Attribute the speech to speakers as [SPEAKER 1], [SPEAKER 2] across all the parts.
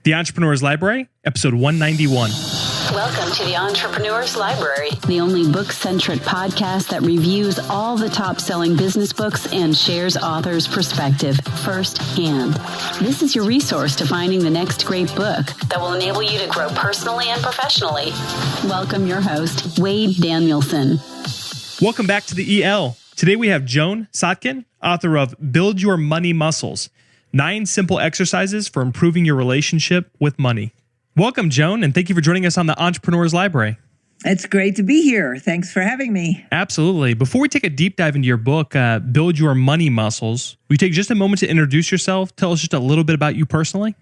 [SPEAKER 1] The Entrepreneur's Library, episode 191.
[SPEAKER 2] Welcome to the Entrepreneur's Library, the only book-centric podcast that reviews all the top-selling business books and shares authors' perspective firsthand. This is your resource to finding the next great book that will enable you to grow personally and professionally. Welcome your host, Wade Danielson.
[SPEAKER 1] Welcome back to the EL. Today we have Joan Sotkin, author of Build Your Money Muscles, 9 Simple Exercises for Improving Your Relationship with Money. Welcome, Joan, and thank you for joining us on the Entrepreneur's Library.
[SPEAKER 3] It's great to be here. Thanks for having me.
[SPEAKER 1] Absolutely. Before we take a deep dive into your book, Build Your Money Muscles, will you take just a moment to introduce yourself? Tell us just a little bit about you personally.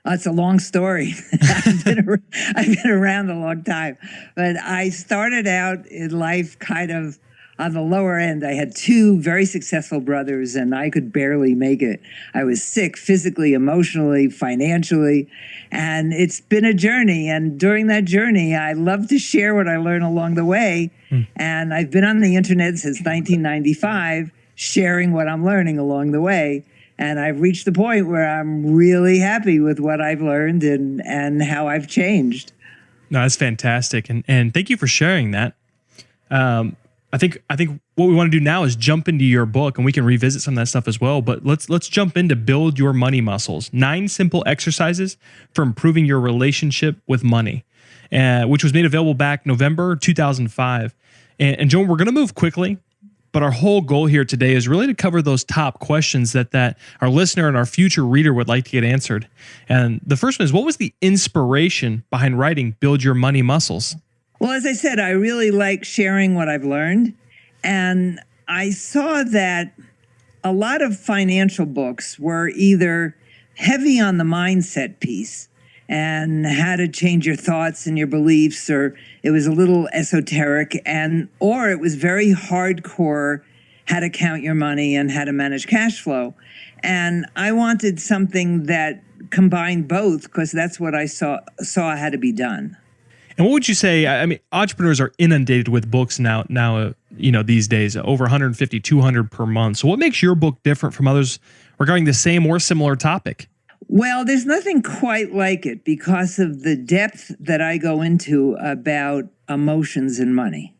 [SPEAKER 3] It's a long story. I've been around a long time, but I started out in life kind of on the lower end. I had 2 very successful brothers, and I could barely make it. I was sick physically, emotionally, financially, and it's been a journey. And during that journey, I love to share what I learn along the way. And I've been on the internet since 1995, sharing what I'm learning along the way. And I've reached the point where I'm really happy with what I've learned and how I've changed.
[SPEAKER 1] No, that's fantastic. And thank you for sharing that. I think what we want to do now is jump into your book, and we can revisit some of that stuff as well. But let's jump into Build Your Money Muscles, 9 Simple Exercises for Improving Your Relationship with Money, which was made available back November 2005. And Joan, we're going to move quickly, but our whole goal here today is really to cover those top questions that our listener and our future reader would like to get answered. And the first one is, what was the inspiration behind writing Build Your Money Muscles?
[SPEAKER 3] Well, as I said, I really like sharing what I've learned. And I saw that a lot of financial books were either heavy on the mindset piece and how to change your thoughts and your beliefs, or it was a little esoteric, or it was very hardcore, how to count your money and how to manage cash flow. And I wanted something that combined both, because that's what I saw had to be done.
[SPEAKER 1] And what would you say? I mean, entrepreneurs are inundated with books now, these days, over 150, 200 per month. So what makes your book different from others regarding the same or similar topic?
[SPEAKER 3] Well, there's nothing quite like it because of the depth that I go into about emotions and money.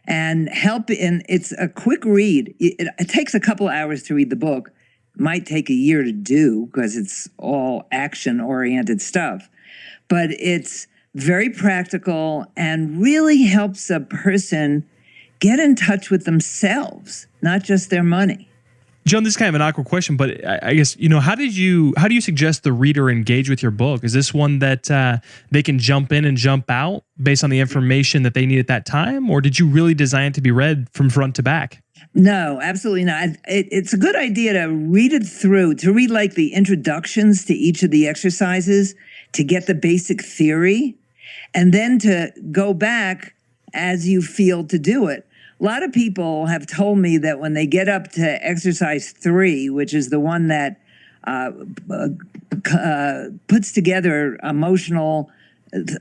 [SPEAKER 3] And it's a quick read. It takes a couple hours to read the book. It might take a year to do because it's all action-oriented stuff. But it's very practical and really helps a person get in touch with themselves, not just their money.
[SPEAKER 1] Joan, this is kind of an awkward question, but I guess, how do you suggest the reader engage with your book? Is this one that they can jump in and jump out based on the information that they need at that time? Or did you really design it to be read from front to back?
[SPEAKER 3] No, absolutely not. It's a good idea to read it through, to read like the introductions to each of the exercises to get the basic theory, and then to go back as you feel to do it. A lot of people have told me that when they get up to exercise 3, which is the one that puts together emotional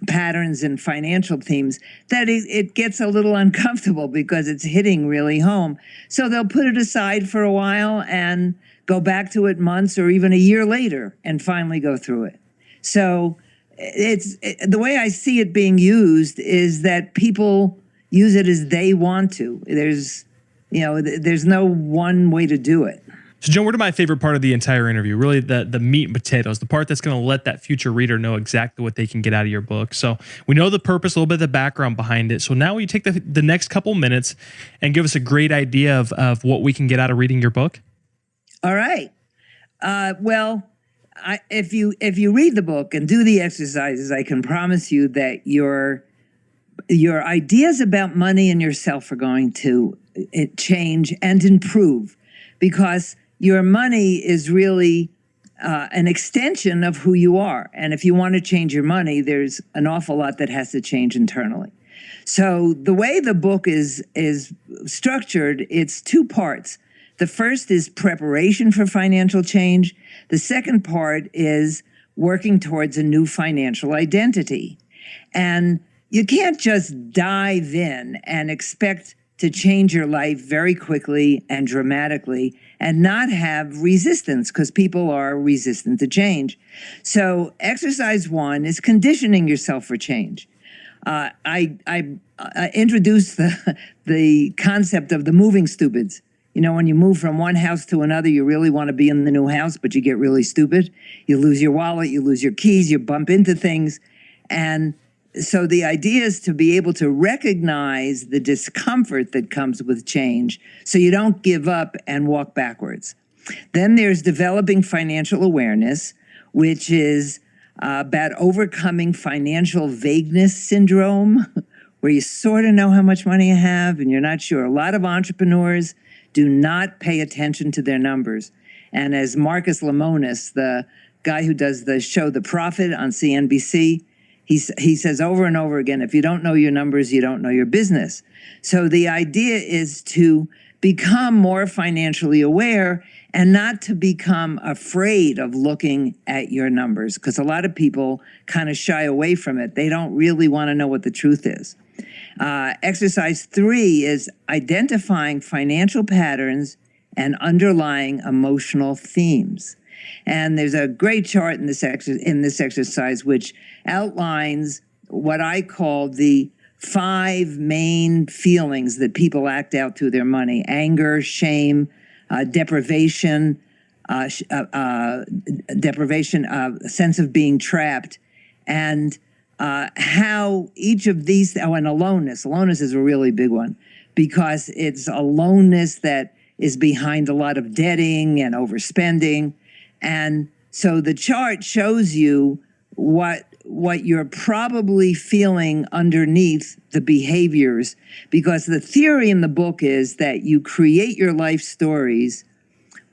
[SPEAKER 3] patterns and financial themes, that it gets a little uncomfortable because it's hitting really home. So they'll put it aside for a while and go back to it months or even a year later and finally go through it. So the way I see it being used is that people use it as they want to. There's no one way to do it.
[SPEAKER 1] So, Joan, what are my favorite part of the entire interview? Really the meat and potatoes, the part that's going to let that future reader know exactly what they can get out of your book. So we know the purpose, a little bit of the background behind it. So now will you take the next couple minutes and give us a great idea of what we can get out of reading your book?
[SPEAKER 3] All right. If you read the book and do the exercises, I can promise you that your ideas about money and yourself are going to change and improve, because your money is really an extension of who you are. And if you want to change your money, there's an awful lot that has to change internally. So the way the book is structured, it's 2 parts. The first is preparation for financial change. The second part is working towards a new financial identity. And you can't just dive in and expect to change your life very quickly and dramatically and not have resistance, because people are resistant to change. So exercise 1 is conditioning yourself for change. I introduced the concept of the moving stupids. You know, when you move from one house to another, you really want to be in the new house, but you get really stupid. You lose your wallet, you lose your keys, you bump into things. And so the idea is to be able to recognize the discomfort that comes with change so you don't give up and walk backwards. Then there's developing financial awareness, which is about overcoming financial vagueness syndrome, where you sort of know how much money you have and you're not sure. A lot of entrepreneurs do not pay attention to their numbers. And as Marcus Lemonis, the guy who does the show The Profit on CNBC, he says over and over again, if you don't know your numbers, you don't know your business. So the idea is to become more financially aware and not to become afraid of looking at your numbers, because a lot of people kind of shy away from it. They don't really want to know what the truth is. Exercise 3 is identifying financial patterns and underlying emotional themes. And there's a great chart in this exercise which outlines what I call the 5 main feelings that people act out through their money: anger, shame, deprivation, a sense of being trapped, and how each of these, and aloneness. Aloneness is a really big one, because it's aloneness that is behind a lot of debting and overspending. And so the chart shows you what you're probably feeling underneath the behaviors, because the theory in the book is that you create your life stories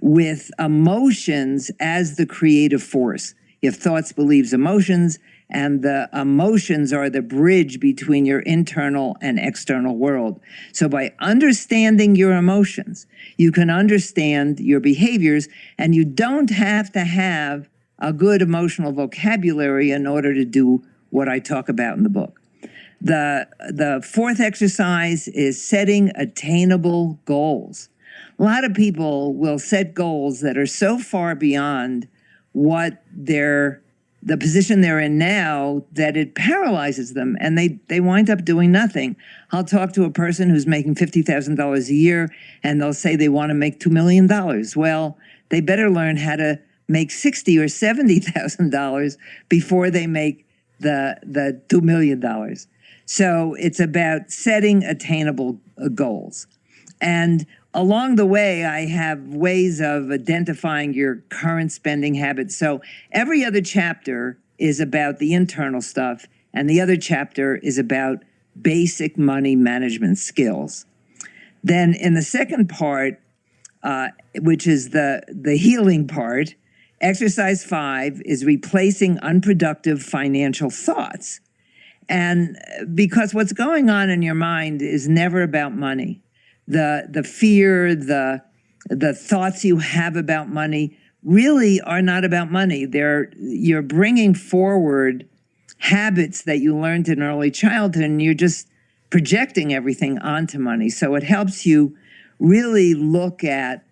[SPEAKER 3] with emotions as the creative force. You have thoughts, beliefs, emotions, and the emotions are the bridge between your internal and external world. So by understanding your emotions, you can understand your behaviors, and you don't have to have a good emotional vocabulary in order to do what I talk about in the book. The 4th exercise is setting attainable goals. A lot of people will set goals that are so far beyond what the position they're in now that it paralyzes them, and they wind up doing nothing. I'll talk to a person who's making $50,000 a year, and they'll say they want to make $2 million. Well, they better learn how to make $60,000 or $70,000 before they make the $2 million. So it's about setting attainable goals. And along the way, I have ways of identifying your current spending habits. So every other chapter is about the internal stuff, and the other chapter is about basic money management skills. Then in the second part, which is the healing part, exercise 5 is replacing unproductive financial thoughts. And because what's going on in your mind is never about money. The fear, the thoughts you have about money really are not about money. You're bringing forward habits that you learned in early childhood, and you're just projecting everything onto money. So it helps you really look at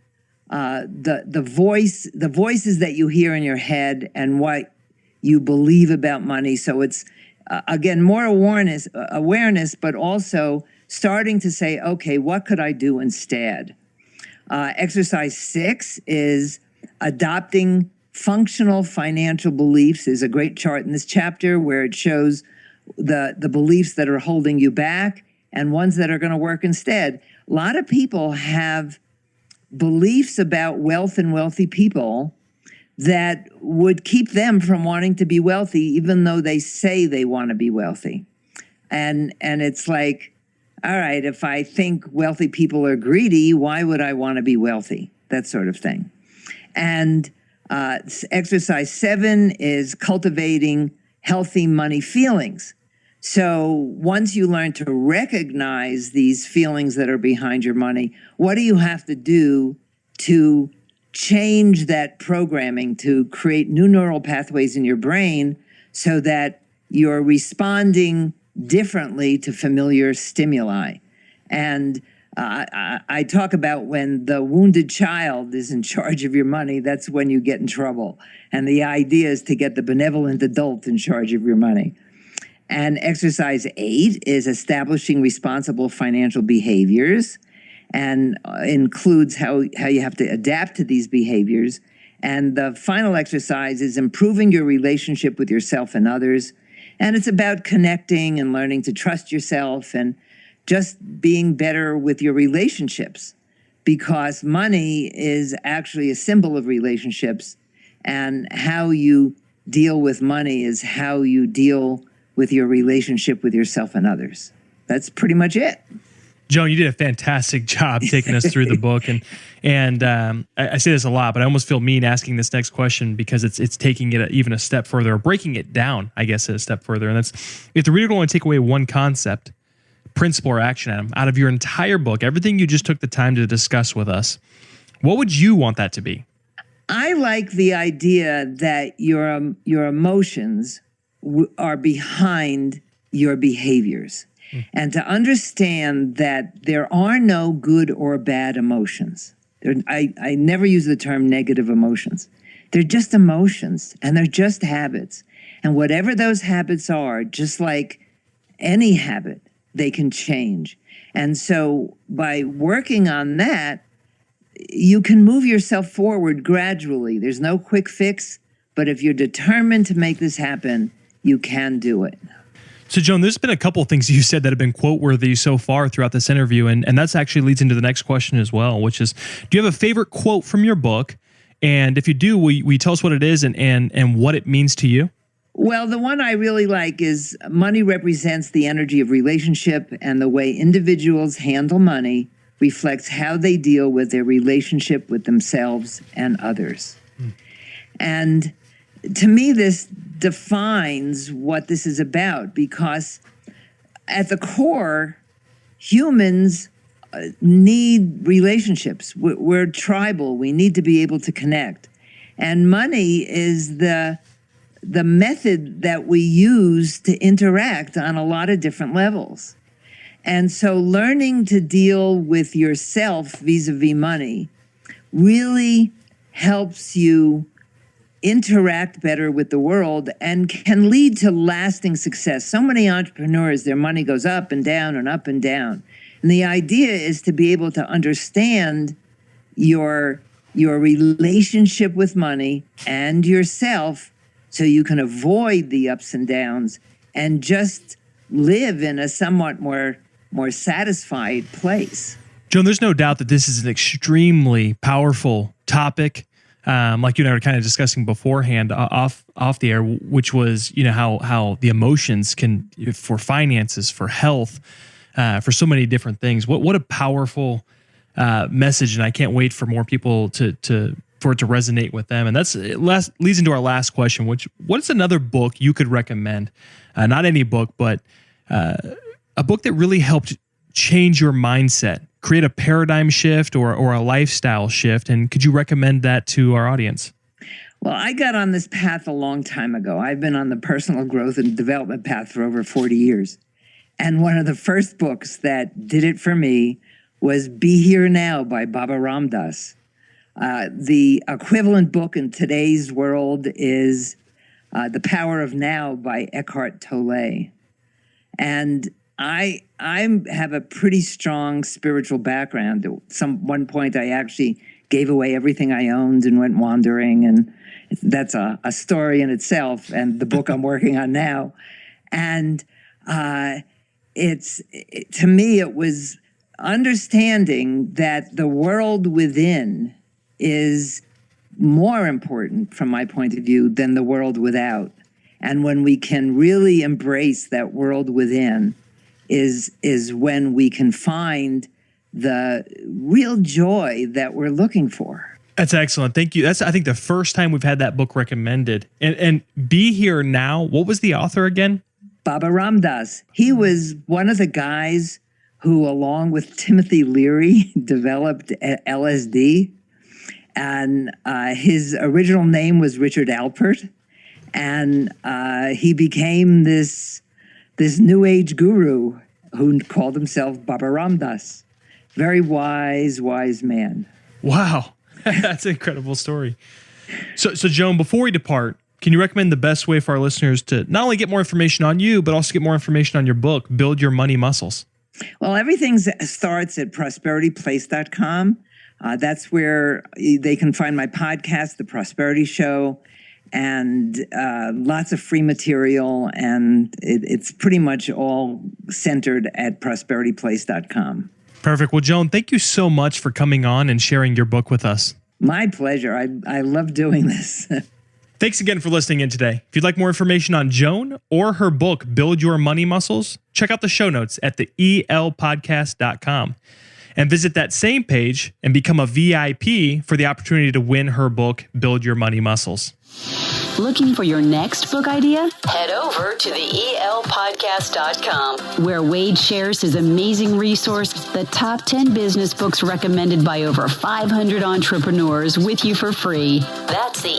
[SPEAKER 3] the voices that you hear in your head and what you believe about money. So it's again more awareness, but also starting to say, okay, what could I do instead? Exercise 6 is adopting functional financial beliefs. There's a great chart in this chapter where it shows the beliefs that are holding you back and ones that are going to work instead. A lot of people have beliefs about wealth and wealthy people that would keep them from wanting to be wealthy, even though they say they want to be wealthy. And it's like, all right, if I think wealthy people are greedy, why would I want to be wealthy? That sort of thing. And exercise 7 is cultivating healthy money feelings. So once you learn to recognize these feelings that are behind your money, what do you have to do to change that programming, to create new neural pathways in your brain so that you're responding differently to familiar stimuli? And I talk about when the wounded child is in charge of your money, that's when you get in trouble. And the idea is to get the benevolent adult in charge of your money. And exercise 8 is establishing responsible financial behaviors, and includes how you have to adapt to these behaviors. And the final exercise is improving your relationship with yourself and others. And it's about connecting and learning to trust yourself and just being better with your relationships, because money is actually a symbol of relationships, and how you deal with money is how you deal with your relationship with yourself and others. That's pretty much it.
[SPEAKER 1] Joan, you did a fantastic job taking us through the book, and I say this a lot, but I almost feel mean asking this next question because it's taking it even a step further, or breaking it down, I guess, a step further. And that's, if the reader will only take away one concept, principle, or action item out of your entire book, everything you just took the time to discuss with us, what would you want that to be?
[SPEAKER 3] I like the idea that your emotions are behind your behaviors. And to understand that there are no good or bad emotions. I never use the term negative emotions. They're just emotions, and they're just habits. And whatever those habits are, just like any habit, they can change. And so by working on that, you can move yourself forward gradually. There's no quick fix, but if you're determined to make this happen, you can do it.
[SPEAKER 1] So, Joan, there's been a couple of things you said that have been quote-worthy so far throughout this interview, and that's actually leads into the next question as well, which is, do you have a favorite quote from your book? And if you do, will you tell us what it is and what it means to you?
[SPEAKER 3] Well, the one I really like is, money represents the energy of relationship, and the way individuals handle money reflects how they deal with their relationship with themselves and others. And to me, this defines what this is about, because at the core, humans need relationships. We're tribal. We need to be able to connect. And money is the method that we use to interact on a lot of different levels. And so learning to deal with yourself vis-a-vis money really helps you interact better with the world and can lead to lasting success. So many entrepreneurs, their money goes up and down and up and down. And the idea is to be able to understand your relationship with money and yourself, so you can avoid the ups and downs and just live in a somewhat more satisfied place.
[SPEAKER 1] Joan, there's no doubt that this is an extremely powerful topic. Like you and I were kind of discussing beforehand off the air, which was, how the emotions can, for finances, for health, for so many different things. What a powerful message, and I can't wait for more people for it to resonate with them. And leads into our last question, what is another book you could recommend? Not any book, but a book that really helped change your mindset, create a paradigm shift or a lifestyle shift. And could you recommend that to our audience?
[SPEAKER 3] Well, I got on this path a long time ago. I've been on the personal growth and development path for over 40 years. And one of the first books that did it for me was Be Here Now by Baba Ram Dass. The equivalent book in today's world is The Power of Now by Eckhart Tolle. And I have a pretty strong spiritual background. At one point, I actually gave away everything I owned and went wandering, and that's a story in itself, and the book I'm working on now. And to me, it was understanding that the world within is more important, from my point of view, than the world without. And when we can really embrace that world within, is when we can find the real joy that we're looking for.
[SPEAKER 1] That's excellent. Thank you. That's, I think, the first time we've had that book recommended. And Be Here Now, what was the author again?
[SPEAKER 3] Baba Ram Dass. He was one of the guys who, along with Timothy Leary, developed LSD. And his original name was Richard Alpert. And he became this New Age guru who called himself Baba Ram Dass. Very wise, wise man.
[SPEAKER 1] Wow. That's an incredible story. So Joan, before we depart, can you recommend the best way for our listeners to not only get more information on you, but also get more information on your book, Build Your Money Muscles?
[SPEAKER 3] Well, everything starts at prosperityplace.com. That's where they can find my podcast, The Prosperity Show, and lots of free material. And it's pretty much all centered at prosperityplace.com.
[SPEAKER 1] Perfect. Well, Joan, thank you so much for coming on and sharing your book with us.
[SPEAKER 3] My pleasure. I love doing this.
[SPEAKER 1] Thanks again for listening in today. If you'd like more information on Joan or her book, Build Your Money Muscles, check out the show notes at the elpodcast.com and visit that same page and become a VIP for the opportunity to win her book, Build Your Money Muscles.
[SPEAKER 2] Looking for your next book idea? Head over to the elpodcast.com, where Wade shares his amazing resource, the top 10 business books recommended by over 500 entrepreneurs, with you for free. That's the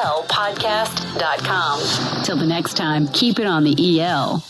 [SPEAKER 2] elpodcast.com. Till the next time, keep it on the EL.